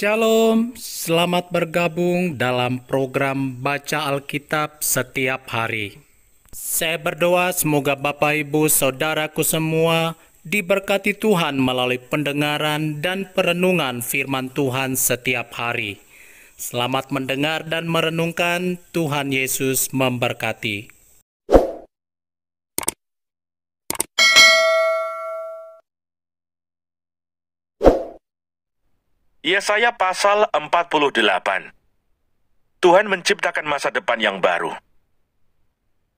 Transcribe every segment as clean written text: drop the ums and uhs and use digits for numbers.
Shalom, selamat bergabung dalam program Baca Alkitab setiap hari. Saya berdoa semoga Bapak Ibu Saudaraku semua diberkati Tuhan melalui pendengaran dan perenungan firman Tuhan setiap hari. Selamat mendengar dan merenungkan. Tuhan Yesus memberkati. Yesaya pasal 48. Tuhan menciptakan masa depan yang baru.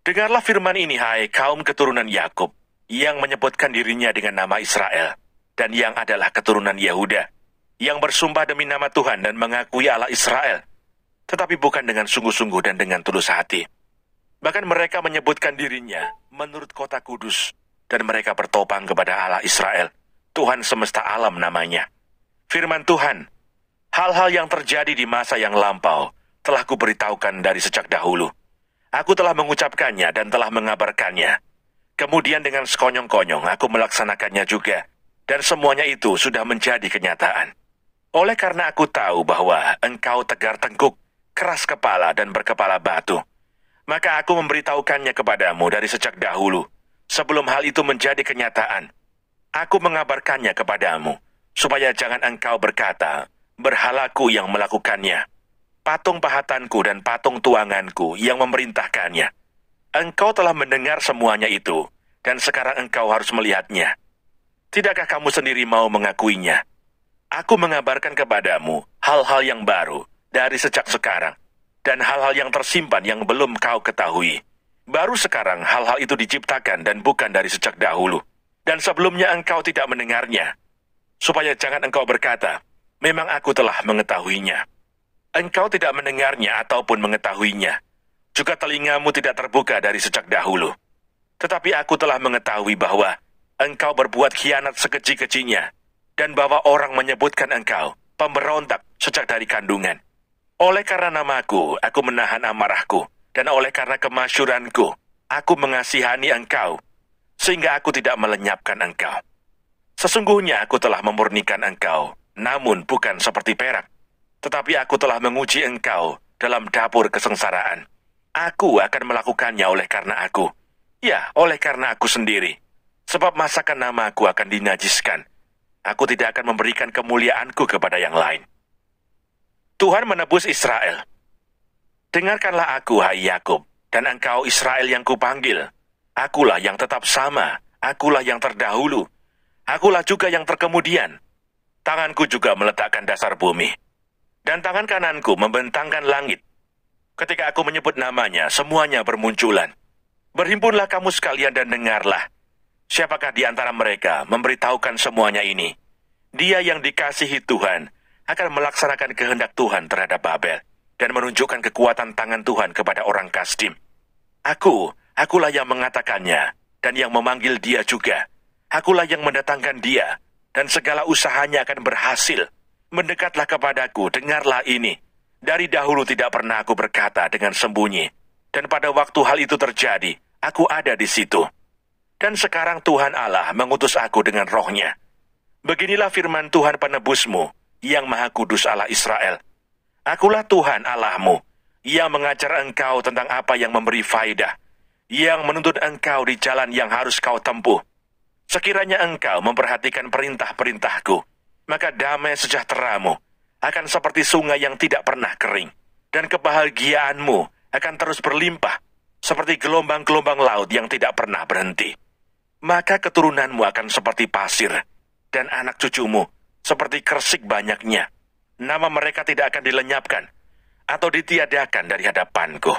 Dengarlah firman ini, hai kaum keturunan Yakub, yang menyebutkan dirinya dengan nama Israel, dan yang adalah keturunan Yehuda, yang bersumpah demi nama Tuhan dan mengakui Allah Israel, tetapi bukan dengan sungguh-sungguh dan dengan tulus hati. Bahkan mereka menyebutkan dirinya menurut kota kudus, dan mereka bertopang kepada Allah Israel, Tuhan semesta alam namanya. Firman Tuhan, hal-hal yang terjadi di masa yang lampau telah kuberitahukan dari sejak dahulu. Aku telah mengucapkannya dan telah mengabarkannya. Kemudian dengan sekonyong-konyong aku melaksanakannya juga, dan semuanya itu sudah menjadi kenyataan. Oleh karena aku tahu bahwa engkau tegar tengkuk, keras kepala dan berkepala batu, maka aku memberitahukannya kepadamu dari sejak dahulu, sebelum hal itu menjadi kenyataan. Aku mengabarkannya kepadamu, supaya jangan engkau berkata, berhalaku yang melakukannya, patung pahatanku dan patung tuanganku yang memerintahkannya. Engkau telah mendengar semuanya itu, dan sekarang engkau harus melihatnya. Tidakkah kamu sendiri mau mengakuinya? Aku mengabarkan kepadamu hal-hal yang baru dari sejak sekarang, dan hal-hal yang tersimpan yang belum kau ketahui. Baru sekarang hal-hal itu diciptakan dan bukan dari sejak dahulu, dan sebelumnya engkau tidak mendengarnya. Supaya jangan engkau berkata, memang aku telah mengetahuinya. Engkau tidak mendengarnya ataupun mengetahuinya. Juga telingamu tidak terbuka dari sejak dahulu. Tetapi aku telah mengetahui bahwa engkau berbuat khianat sekeji-kejinya, dan bahwa orang menyebutkan engkau pemberontak sejak dari kandungan. Oleh karena namaku, aku menahan amarahku, dan oleh karena kemasyuranku, aku mengasihani engkau, sehingga aku tidak melenyapkan engkau. Sesungguhnya aku telah memurnikan engkau, namun bukan seperti perak. Tetapi aku telah menguji engkau dalam dapur kesengsaraan. Aku akan melakukannya oleh karena aku. Ya, oleh karena aku sendiri. Sebab masakan namaku akan dinajiskan. Aku tidak akan memberikan kemuliaanku kepada yang lain. Tuhan menebus Israel. Dengarkanlah aku, hai Yakub, dan engkau Israel yang kupanggil. Akulah yang tetap sama, akulah yang terdahulu. Akulah juga yang terkemudian. Tanganku juga meletakkan dasar bumi, dan tangan kananku membentangkan langit. Ketika aku menyebut namanya, semuanya bermunculan. Berhimpunlah kamu sekalian dan dengarlah. Siapakah di antara mereka memberitahukan semuanya ini? Dia yang dikasihi Tuhan akan melaksanakan kehendak Tuhan terhadap Babel, dan menunjukkan kekuatan tangan Tuhan kepada orang Kasdim. Akulah yang mengatakannya, dan yang memanggil dia juga. Akulah yang mendatangkan dia, dan segala usahanya akan berhasil. Mendekatlah kepadaku, dengarlah ini. Dari dahulu tidak pernah aku berkata dengan sembunyi, dan pada waktu hal itu terjadi, aku ada di situ. Dan sekarang Tuhan Allah mengutus aku dengan rohnya. Beginilah firman Tuhan penebusmu, yang Maha Kudus Allah Israel. Akulah Tuhan Allahmu, yang mengajar engkau tentang apa yang memberi faedah, yang menuntun engkau di jalan yang harus kau tempuh. Sekiranya engkau memperhatikan perintah-perintahku, maka damai sejahteramu akan seperti sungai yang tidak pernah kering, dan kebahagiaanmu akan terus berlimpah, seperti gelombang-gelombang laut yang tidak pernah berhenti. Maka keturunanmu akan seperti pasir, dan anak cucumu seperti kersik banyaknya. Nama mereka tidak akan dilenyapkan, atau ditiadakan dari hadapanku.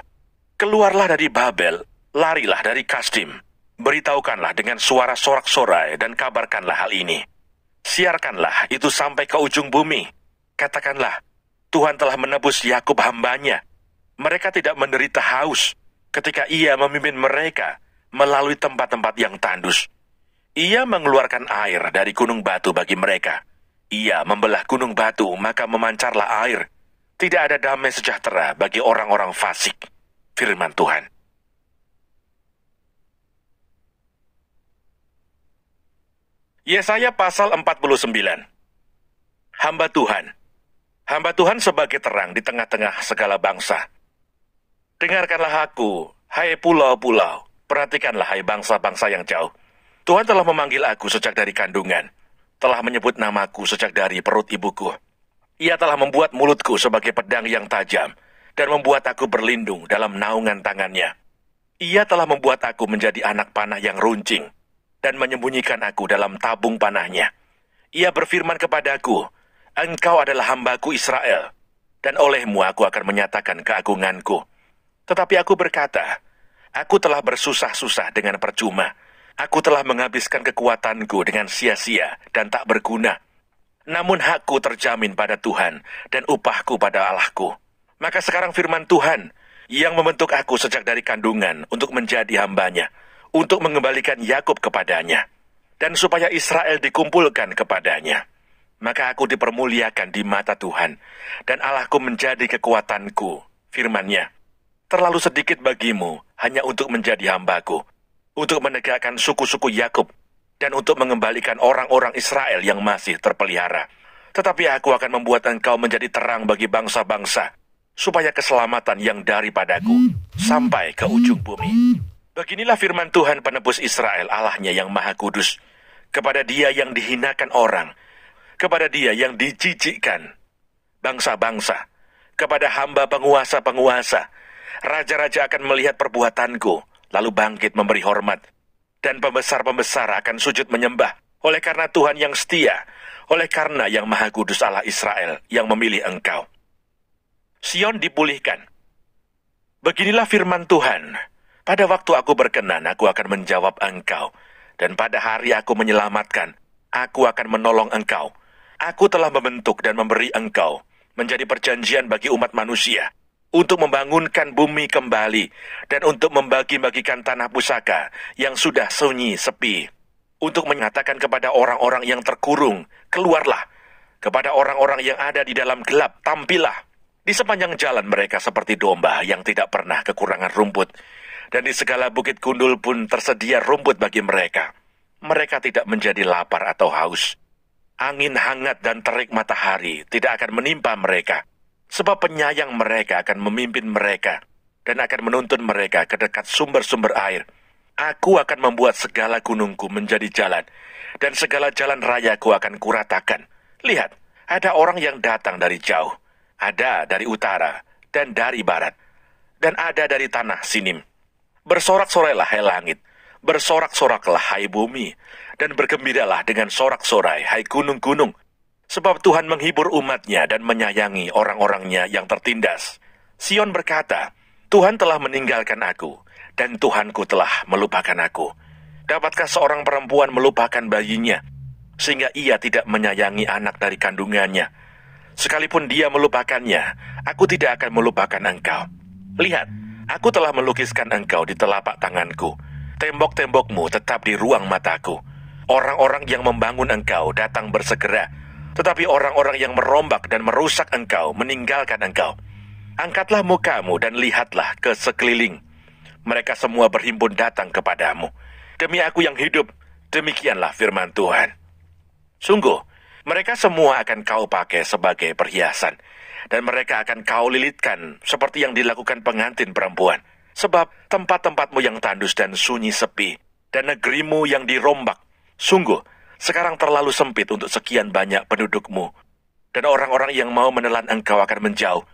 Keluarlah dari Babel, larilah dari Kasdim. Beritahukanlah dengan suara sorak-sorai dan kabarkanlah hal ini. Siarkanlah itu sampai ke ujung bumi. Katakanlah, Tuhan telah menebus Yakub hambanya. Mereka tidak menderita haus ketika ia memimpin mereka melalui tempat-tempat yang tandus. Ia mengeluarkan air dari gunung batu bagi mereka. Ia membelah gunung batu, maka memancarlah air. Tidak ada damai sejahtera bagi orang-orang fasik. Firman Tuhan. Yesaya pasal 49. Hamba Tuhan, Hamba Tuhan sebagai terang di tengah-tengah segala bangsa. Dengarkanlah aku, hai pulau-pulau. Perhatikanlah, hai bangsa-bangsa yang jauh. Tuhan telah memanggil aku sejak dari kandungan. Telah menyebut namaku sejak dari perut ibuku. Ia telah membuat mulutku sebagai pedang yang tajam dan membuat aku berlindung dalam naungan tangannya. Ia telah membuat aku menjadi anak panah yang runcing dan menyembunyikan aku dalam tabung panahnya. Ia berfirman kepadaku, Engkau adalah hambaku Israel, dan olehmu aku akan menyatakan keagunganku. Tetapi aku berkata, aku telah bersusah-susah dengan percuma. Aku telah menghabiskan kekuatanku dengan sia-sia dan tak berguna. Namun hakku terjamin pada Tuhan dan upahku pada Allahku. Maka sekarang firman Tuhan yang membentuk aku sejak dari kandungan untuk menjadi hambanya, untuk mengembalikan Yakub kepadanya, dan supaya Israel dikumpulkan kepadanya. Maka aku dipermuliakan di mata Tuhan, dan Allahku menjadi kekuatanku. Firman-Nya, terlalu sedikit bagimu hanya untuk menjadi hambaku, untuk menegakkan suku-suku Yakub, dan untuk mengembalikan orang-orang Israel yang masih terpelihara. Tetapi aku akan membuat engkau menjadi terang bagi bangsa-bangsa, supaya keselamatan yang daripadaku sampai ke ujung bumi. Beginilah firman Tuhan penebus Israel, Allahnya yang Maha Kudus, kepada dia yang dihinakan orang, kepada dia yang dijijikkan bangsa-bangsa, kepada hamba penguasa-penguasa. Raja-raja akan melihat perbuatanku, lalu bangkit memberi hormat, dan pembesar-pembesar akan sujud menyembah, oleh karena Tuhan yang setia, oleh karena yang Maha Kudus Allah Israel yang memilih engkau. Sion dipulihkan. Beginilah firman Tuhan, pada waktu aku berkenan, aku akan menjawab engkau, dan pada hari aku menyelamatkan, aku akan menolong engkau. Aku telah membentuk dan memberi engkau menjadi perjanjian bagi umat manusia, untuk membangunkan bumi kembali, dan untuk membagi-bagikan tanah pusaka yang sudah sunyi sepi, untuk menyatakan kepada orang-orang yang terkurung, keluarlah, kepada orang-orang yang ada di dalam gelap, tampillah. Di sepanjang jalan mereka seperti domba yang tidak pernah kekurangan rumput, dan di segala bukit gundul pun tersedia rumput bagi mereka. Mereka tidak menjadi lapar atau haus. Angin hangat dan terik matahari tidak akan menimpa mereka, sebab penyayang mereka akan memimpin mereka, dan akan menuntun mereka ke dekat sumber-sumber air. Aku akan membuat segala gunungku menjadi jalan, dan segala jalan rayaku akan kuratakan. Lihat, ada orang yang datang dari jauh, ada dari utara, dan dari barat, dan ada dari tanah Sinim. Bersorak-sorailah, hai langit, bersorak-soraklah, hai bumi, dan bergembiralah dengan sorak-sorai, hai gunung-gunung. Sebab Tuhan menghibur umatnya dan menyayangi orang-orangnya yang tertindas. Sion berkata, Tuhan telah meninggalkan aku, dan Tuhanku telah melupakan aku. Dapatkah seorang perempuan melupakan bayinya, sehingga ia tidak menyayangi anak dari kandungannya? Sekalipun dia melupakannya, aku tidak akan melupakan engkau. Lihat, aku telah melukiskan engkau di telapak tanganku. Tembok-tembokmu tetap di ruang mataku. Orang-orang yang membangun engkau datang bersegera, tetapi orang-orang yang merombak dan merusak engkau meninggalkan engkau. Angkatlah mukamu dan lihatlah ke sekeliling. Mereka semua berhimpun datang kepadamu. Demi aku yang hidup, demikianlah firman Tuhan. Sungguh, mereka semua akan kau pakai sebagai perhiasan, dan mereka akan kau lilitkan seperti yang dilakukan pengantin perempuan. Sebab tempat-tempatmu yang tandus dan sunyi sepi, dan negerimu yang dirombak, sungguh, sekarang terlalu sempit untuk sekian banyak pendudukmu, dan orang-orang yang mau menelan engkau akan menjauh.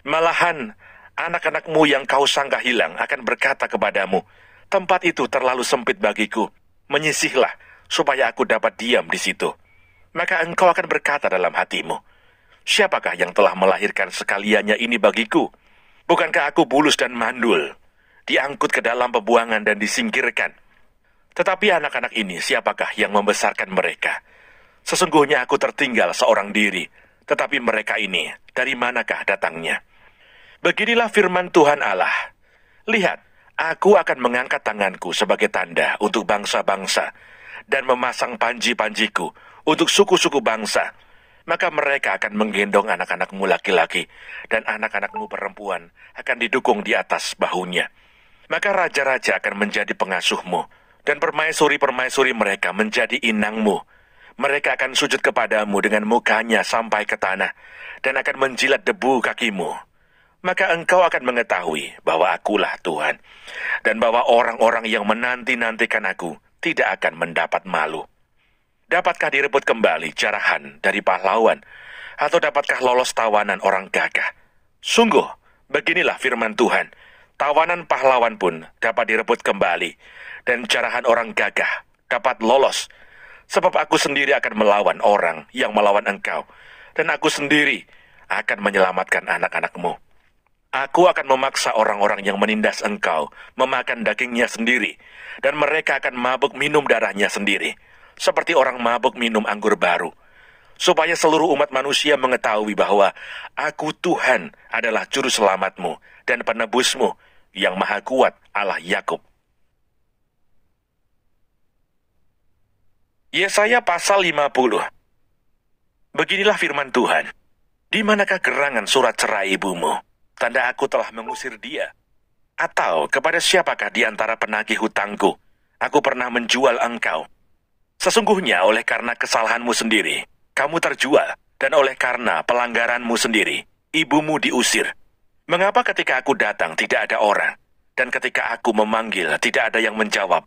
Malahan, anak-anakmu yang kau sangka hilang akan berkata kepadamu, tempat itu terlalu sempit bagiku, menyisihlah, supaya aku dapat diam di situ. Maka engkau akan berkata dalam hatimu, siapakah yang telah melahirkan sekaliannya ini bagiku? Bukankah aku bulus dan mandul, diangkut ke dalam pembuangan dan disingkirkan? Tetapi anak-anak ini siapakah yang membesarkan mereka? Sesungguhnya aku tertinggal seorang diri, tetapi mereka ini dari manakah datangnya? Beginilah firman Tuhan Allah. Lihat, aku akan mengangkat tanganku sebagai tanda untuk bangsa-bangsa, dan memasang panji-panjiku untuk suku-suku bangsa. Maka mereka akan menggendong anak-anakmu laki-laki, dan anak-anakmu perempuan akan didukung di atas bahunya. Maka raja-raja akan menjadi pengasuhmu, dan permaisuri-permaisuri mereka menjadi inangmu. Mereka akan sujud kepadamu dengan mukanya sampai ke tanah dan akan menjilat debu kakimu. Maka engkau akan mengetahui bahwa akulah Tuhan, dan bahwa orang-orang yang menanti-nantikan aku tidak akan mendapat malu. Dapatkah direbut kembali jarahan dari pahlawan, atau dapatkah lolos tawanan orang gagah? Sungguh, beginilah firman Tuhan, tawanan pahlawan pun dapat direbut kembali, dan jarahan orang gagah dapat lolos. Sebab aku sendiri akan melawan orang yang melawan engkau, dan aku sendiri akan menyelamatkan anak-anakmu. Aku akan memaksa orang-orang yang menindas engkau memakan dagingnya sendiri, dan mereka akan mabuk minum darahnya sendiri, seperti orang mabuk minum anggur baru, supaya seluruh umat manusia mengetahui bahwa aku Tuhan adalah juru selamatmu dan penebusmu yang maha kuat Allah Yakub. Yesaya pasal 50. Beginilah firman Tuhan. Di manakah gerangan surat cerai ibumu? Tanda aku telah mengusir dia. Atau kepada siapakah di antara penagih hutangku aku pernah menjual engkau? Sesungguhnya oleh karena kesalahanmu sendiri, kamu terjual, dan oleh karena pelanggaranmu sendiri, ibumu diusir. Mengapa ketika aku datang tidak ada orang, dan ketika aku memanggil tidak ada yang menjawab?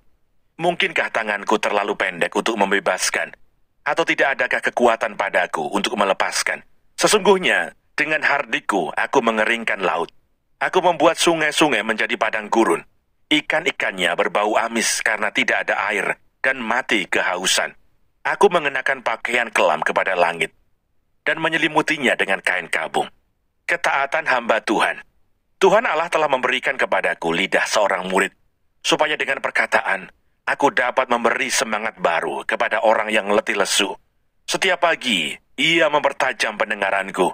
Mungkinkah tanganku terlalu pendek untuk membebaskan? Atau tidak adakah kekuatan padaku untuk melepaskan? Sesungguhnya, dengan hardiku aku mengeringkan laut. Aku membuat sungai-sungai menjadi padang gurun. Ikan-ikannya berbau amis karena tidak ada air dan mati kehausan. Aku mengenakan pakaian kelam kepada langit dan menyelimutinya dengan kain kabung. Ketaatan hamba Tuhan. Tuhan Allah telah memberikan kepadaku lidah seorang murid, supaya dengan perkataan, aku dapat memberi semangat baru kepada orang yang letih lesu. Setiap pagi, ia mempertajam pendengaranku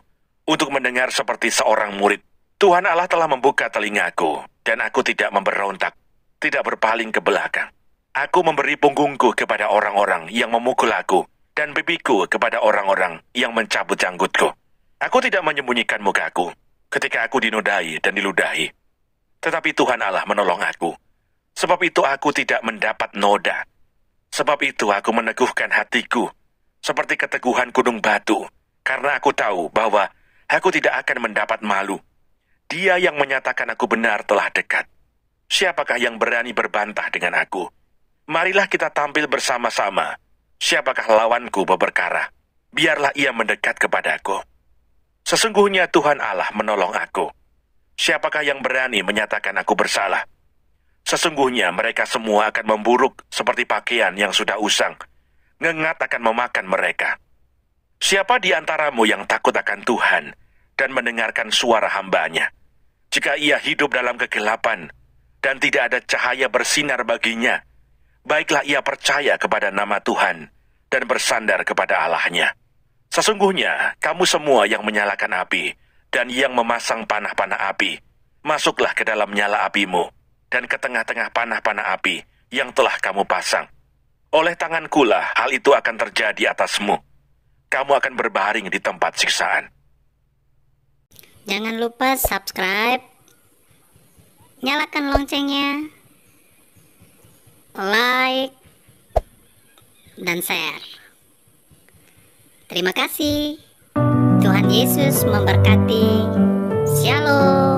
untuk mendengar seperti seorang murid. Tuhan Allah telah membuka telingaku, dan aku tidak memberontak, tidak berpaling ke belakang. Aku memberi punggungku kepada orang-orang yang memukul aku, dan pipiku kepada orang-orang yang mencabut janggutku. Aku tidak menyembunyikan mukaku ketika aku dinodai dan diludahi. Tetapi Tuhan Allah menolong aku. Sebab itu aku tidak mendapat noda. Sebab itu aku meneguhkan hatiku, seperti keteguhan gunung batu, karena aku tahu bahwa aku tidak akan mendapat malu. Dia yang menyatakan aku benar telah dekat. Siapakah yang berani berbantah dengan aku? Marilah kita tampil bersama-sama. Siapakah lawanku berperkara? Biarlah ia mendekat kepadaku. Sesungguhnya Tuhan Allah menolong aku. Siapakah yang berani menyatakan aku bersalah? Sesungguhnya mereka semua akan memburuk seperti pakaian yang sudah usang. Ngengat akan memakan mereka. Siapa di antaramu yang takut akan Tuhan dan mendengarkan suara hamba-Nya? Jika ia hidup dalam kegelapan dan tidak ada cahaya bersinar baginya, baiklah ia percaya kepada nama Tuhan dan bersandar kepada Allah-Nya. Sesungguhnya kamu semua yang menyalakan api dan yang memasang panah-panah api, masuklah ke dalam nyala apimu dan ke tengah-tengah panah-panah api yang telah kamu pasang. Oleh tangankulah hal itu akan terjadi atasmu. Kamu akan berbaring di tempat siksaan. Jangan lupa subscribe, nyalakan loncengnya, like, dan share. Terima kasih. Tuhan Yesus memberkati. Shalom.